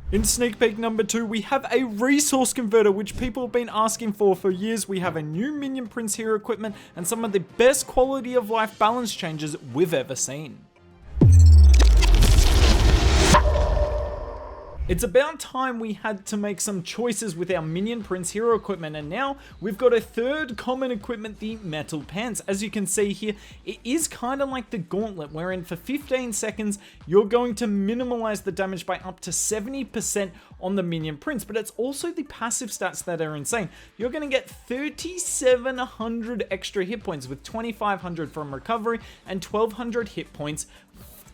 In sneak peek number 2, we have a resource converter, which people have been asking for years. We have a new minion prince hero equipment and some of the best quality of life balance changes we've ever seen. It's about time we had to make some choices with our minion prince hero equipment, and now we've got a third common equipment, the metal pants. As you can see here, it is kind of like the gauntlet, wherein for 15 seconds you're going to minimize the damage by up to 70% on the minion prince, but it's also the passive stats that are insane. You're going to get 3,700 extra hit points with 2,500 from recovery and 1,200 hit points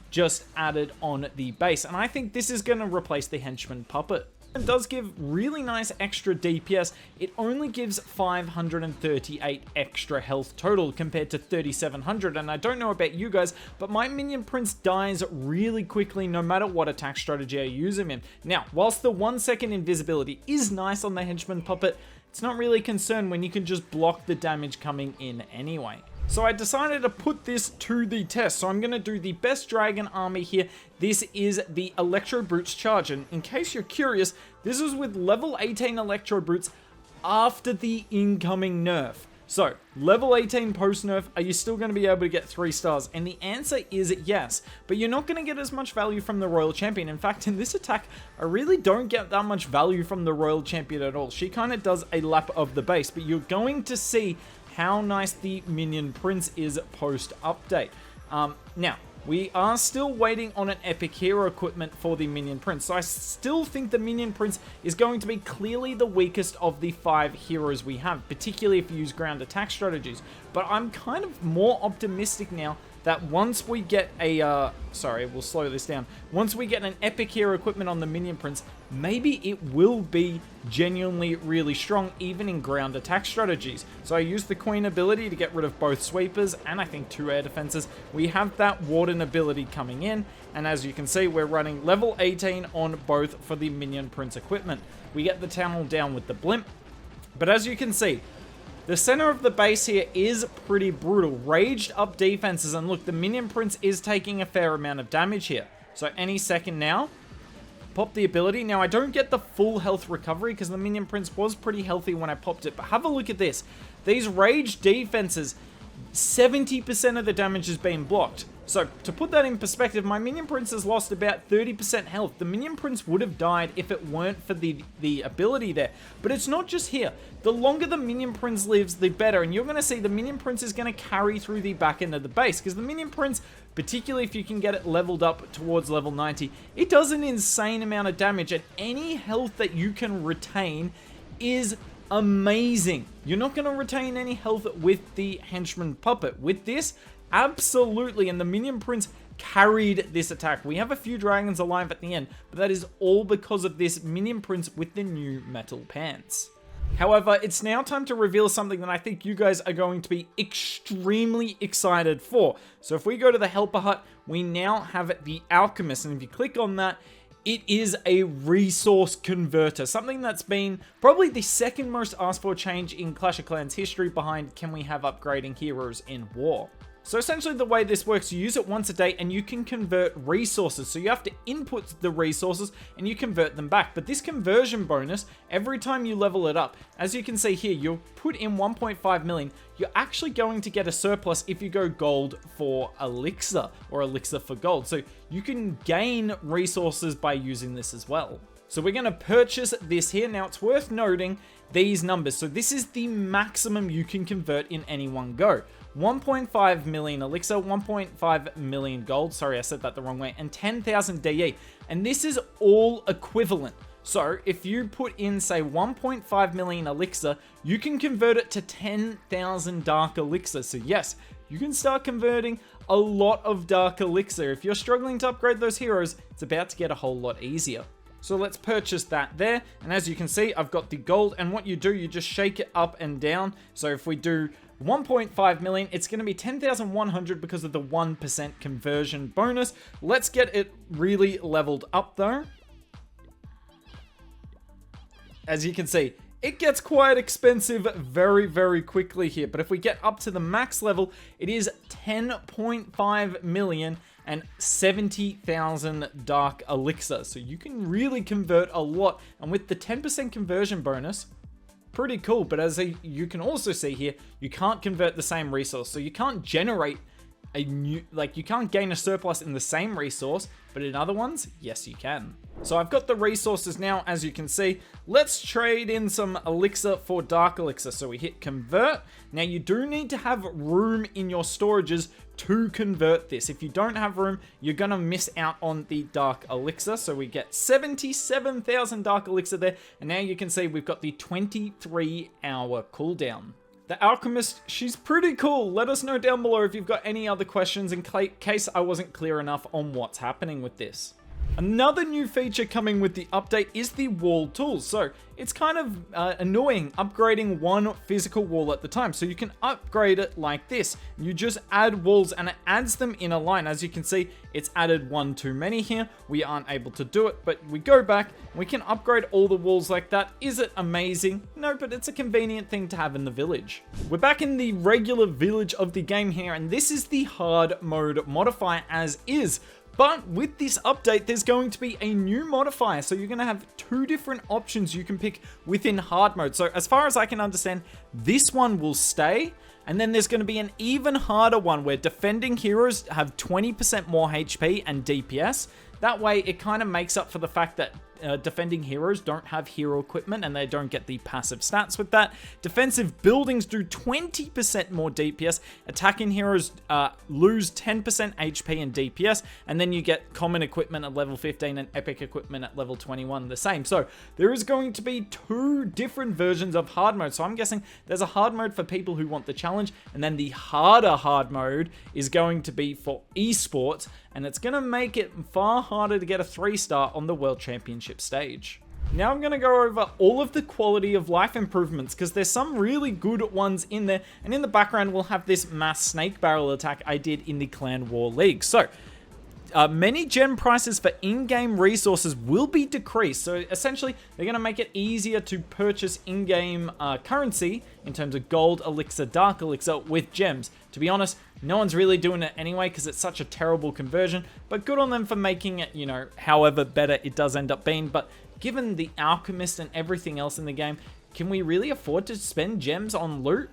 just added on the base, and I think this is going to replace the henchman puppet. It does give really nice extra DPS. It only gives 538 extra health total compared to 3,700, and I don't know about you guys, but my minion prince dies really quickly no matter what attack strategy I use him in. Now, whilst the 1 second invisibility is nice on the henchman puppet, it's not really a concern when you can just block the damage coming in anyway. So I decided to put this to the test. So I'm going to do the best dragon army here. This is the Electro Brutes charge. And in case you're curious, this is with level 18 Electro Brutes after the incoming nerf. So, level 18 post nerf, are you still going to be able to get 3 stars? And the answer is yes, but you're not going to get as much value from the Royal Champion. In fact, in this attack, I really don't get that much value from the Royal Champion at all. She kind of does a lap of the base, but you're going to see how nice the minion prince is post update. Now, we are still waiting on an epic hero equipment for the minion prince, so I still think the minion prince is going to be clearly the weakest of the 5 heroes we have, particularly if you use ground attack strategies. But I'm kind of more optimistic now that once we get a, sorry, we'll slow this down. Once we get an epic hero equipment on the minion prince, maybe it will be genuinely really strong, even in ground attack strategies. So I used the queen ability to get rid of both sweepers and I think 2 air defenses. We have that warden ability coming in, and as you can see, we're running level 18 on both for the minion prince equipment. We get the town hall down with the blimp, but as you can see, the center of the base here is pretty brutal. Raged up defenses, and look, the minion prince is taking a fair amount of damage here. So any second now, pop the ability. Now I don't get the full health recovery because the minion prince was pretty healthy when I popped it, but have a look at this. These raged defenses, 70% of the damage is being blocked. So, to put that in perspective, my minion prince has lost about 30% health. The minion prince would have died if it weren't for the ability there. But it's not just here. The longer the minion prince lives, the better. And you're going to see the minion prince is going to carry through the back end of the base. Because the minion prince, particularly if you can get it leveled up towards level 90, it does an insane amount of damage. And any health that you can retain is amazing. You're not going to retain any health with the henchman puppet. With this, absolutely, and the minion prince carried this attack. We have a few dragons alive at the end, but that is all because of this minion prince with the new metal pants. However, it's now time to reveal something that I think you guys are going to be extremely excited for. So if we go to the helper hut, we now have the Alchemist, and if you click on that, it is a resource converter, something that's been probably the second most asked for change in Clash of Clans history behind can we have upgrading heroes in war. So essentially the way this works, you use it once a day and you can convert resources. So you have to input the resources and you convert them back. But this conversion bonus, every time you level it up, as you can see here, you'll put in 1.5 million. You're actually going to get a surplus if you go gold for elixir or elixir for gold. So you can gain resources by using this as well. So we're going to purchase this here. Now it's worth noting these numbers. So this is the maximum you can convert in any one go. 1.5 million elixir, 1.5 million gold, sorry I said that the wrong way, and 10,000 DE. And this is all equivalent. So if you put in, say, 1.5 million elixir, you can convert it to 10,000 dark elixir. So yes, you can start converting a lot of dark elixir. If you're struggling to upgrade those heroes, it's about to get a whole lot easier. So let's purchase that there. And as you can see, I've got the gold, and what you do, you just shake it up and down. So if we do 1.5 million, it's going to be 10,100 because of the 1% conversion bonus. Let's get it really leveled up though. As you can see, it gets quite expensive very, very quickly here. But if we get up to the max level, it is 10.5 million and 70,000 Dark Elixir. So you can really convert a lot. And with the 10% conversion bonus, pretty cool. But as you can also see here, you can't convert the same resource. So you can't generate a new, like you can't gain a surplus in the same resource, but in other ones, yes you can. So I've got the resources now, as you can see. Let's trade in some elixir for dark elixir. So we hit convert. Now you do need to have room in your storages to convert this. If you don't have room, you're gonna miss out on the dark elixir. So we get 77,000 dark elixir there, and now you can see we've got the 23-hour cooldown. The Alchemist, she's pretty cool. Let us know down below if you've got any other questions in case I wasn't clear enough on what's happening with this. Another new feature coming with the update is the wall tools. So it's kind of annoying upgrading one physical wall at the time. So you can upgrade it like this. You just add walls and it adds them in a line. As you can see, it's added one too many here. We aren't able to do it, but we go back and we can upgrade all the walls like that. Is it amazing? No, but it's a convenient thing to have in the village. We're back in the regular village of the game here, and this is the hard mode modifier as is. But with this update, there's going to be a new modifier. So you're going to have two different options you can pick within hard mode. So as far as I can understand, this one will stay. And then there's going to be an even harder one where defending heroes have 20% more HP and DPS. That way, it kind of makes up for the fact that defending heroes don't have hero equipment and they don't get the passive stats with that. Defensive buildings do 20% more DPS. Attacking heroes lose 10% HP and DPS. And then you get common equipment at level 15 and epic equipment at level 21 the same. So there is going to be two different versions of hard mode. So I'm guessing there's a hard mode for people who want the challenge. And then the harder hard mode is going to be for esports. And it's going to make it far harder to get a 3-star on the World Championship stage. Now I'm going to go over all of the quality of life improvements because there's some really good ones in there. And in the background, we'll have this mass snake barrel attack I did in the Clan War League. So many gem prices for in-game resources will be decreased. So essentially, they're going to make it easier to purchase in-game currency in terms of gold, elixir, dark elixir with gems. To be honest, no one's really doing it anyway because it's such a terrible conversion, but good on them for making it, you know, however better it does end up being. But given the Alchemist and everything else in the game, can we really afford to spend gems on loot?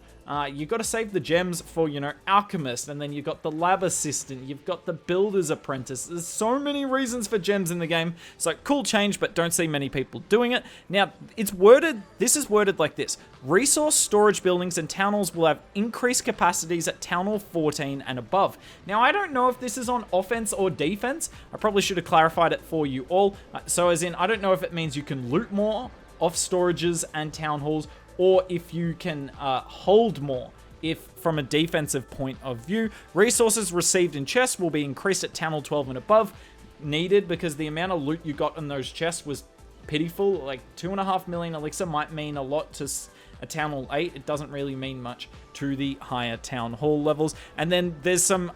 You got to save the gems for, you know, Alchemist, and then you've got the lab assistant, you've got the builder's apprentice. There's so many reasons for gems in the game. So cool change, but don't see many people doing it. Now, this is worded like this. Resource storage buildings and town halls will have increased capacities at town hall 14 and above. Now, I don't know if this is on offense or defense. I probably should have clarified it for you all. So as in, I don't know if it means you can loot more off storages and town halls, or if you can hold more. If from a defensive point of view, resources received in chests will be increased at town hall 12 and above, needed because the amount of loot you got in those chests was pitiful. Like 2.5 million elixir might mean a lot to a town hall 8. It doesn't really mean much to the higher town hall levels. And then there's some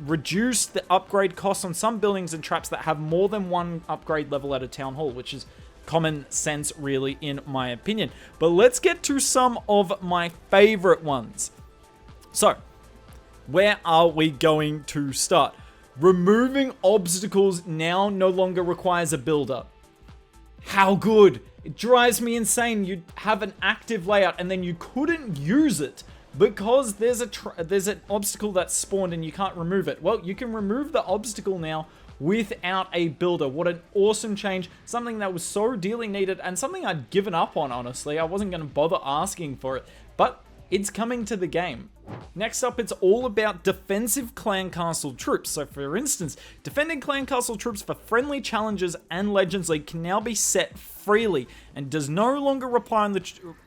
reduce the upgrade costs on some buildings and traps that have more than one upgrade level at a town hall, which is common sense, really, in my opinion. But let's get to some of my favorite ones. So, where are we going to start? Removing obstacles now no longer requires a builder. How good! It drives me insane. You'd have an active layout and then you couldn't use it because there's an obstacle that's spawned and you can't remove it. Well, you can remove the obstacle now without a builder. What an awesome change. Something that was so dearly needed and something I'd given up on, honestly. I wasn't going to bother asking for it, but it's coming to the game. Next up, it's all about defensive clan castle troops. So for instance, defending clan castle troops for friendly challenges and Legends League can now be set freely and does no longer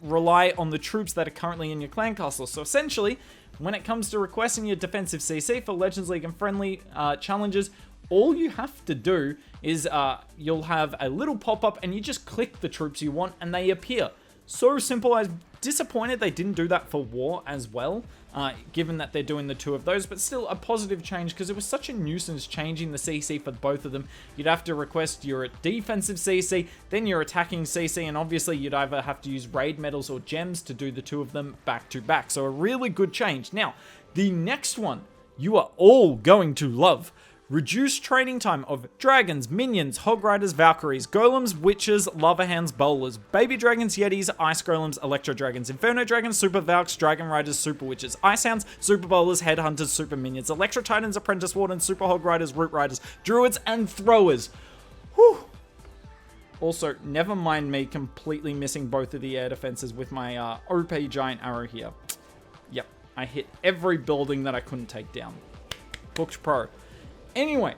rely on the troops that are currently in your clan castle. So essentially, when it comes to requesting your defensive CC for Legends League and friendly challenges, all you have to do is you'll have a little pop-up and you just click the troops you want and they appear. So simple. I'm disappointed they didn't do that for War as well, given that they're doing the two of those, but still a positive change because it was such a nuisance changing the CC for both of them. You'd have to request your defensive CC, then your attacking CC, and obviously you'd either have to use raid medals or gems to do the two of them back to back. So a really good change. Now, the next one you are all going to love. reduced training time of dragons, minions, hog riders, valkyries, golems, witches, lava hounds, bowlers, baby dragons, yetis, ice golems, electro dragons, inferno dragons, super valks, dragon riders, super witches, ice hounds, super bowlers, headhunters, super minions, electro titans, apprentice wardens, super hog riders, root riders, druids, and throwers. Whew. Also, never mind me completely missing both of the air defenses with my OP giant arrow here. Yep, I hit every building that I couldn't take down. Booked pro. Anyway,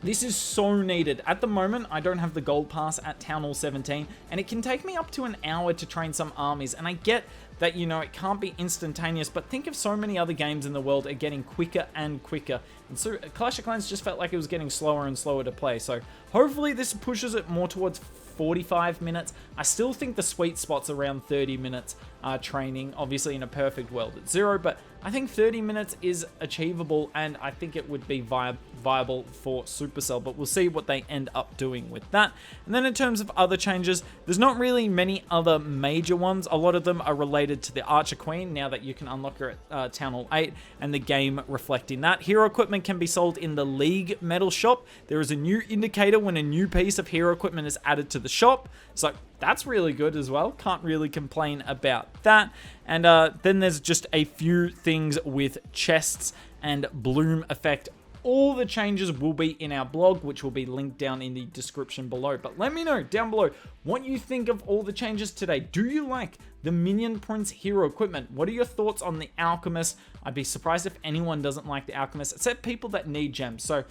this is so needed. At the moment, I don't have the gold pass at Town Hall 17, and it can take me up to an hour to train some armies, and I get that, you know, it can't be instantaneous, but think of so many other games in the world are getting quicker and quicker, and so Clash of Clans just felt like it was getting slower and slower to play, so hopefully this pushes it more towards 45 minutes. I still think the sweet spot's around 30 minutes training, obviously in a perfect world at 0, but I think 30 minutes is achievable, and I think it would be viable for Supercell, but we'll see what they end up doing with that. And then in terms of other changes, there's not really many other major ones. A lot of them are related to the Archer Queen, now that you can unlock her at Town Hall 8, and the game reflecting that. Hero equipment can be sold in the League Metal Shop. There is a new indicator when a new piece of hero equipment is added to the shop, so that's really good as well. Can't really complain about that. And then there's just a few things with chests and bloom effect. All the changes will be in our blog, which will be linked down in the description below. But let me know down below what you think of all the changes today. Do you like the Minion Prince hero equipment? What are your thoughts on the Alchemist? I'd be surprised if anyone doesn't like the Alchemist, except people that need gems. So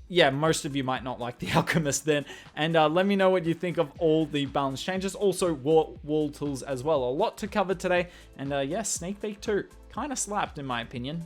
yeah, most of you might not like the Alchemist then. And let me know what you think of all the balance changes. Also, wall tools as well. A lot to cover today. And yeah, sneak peek too. Kind of slapped in my opinion.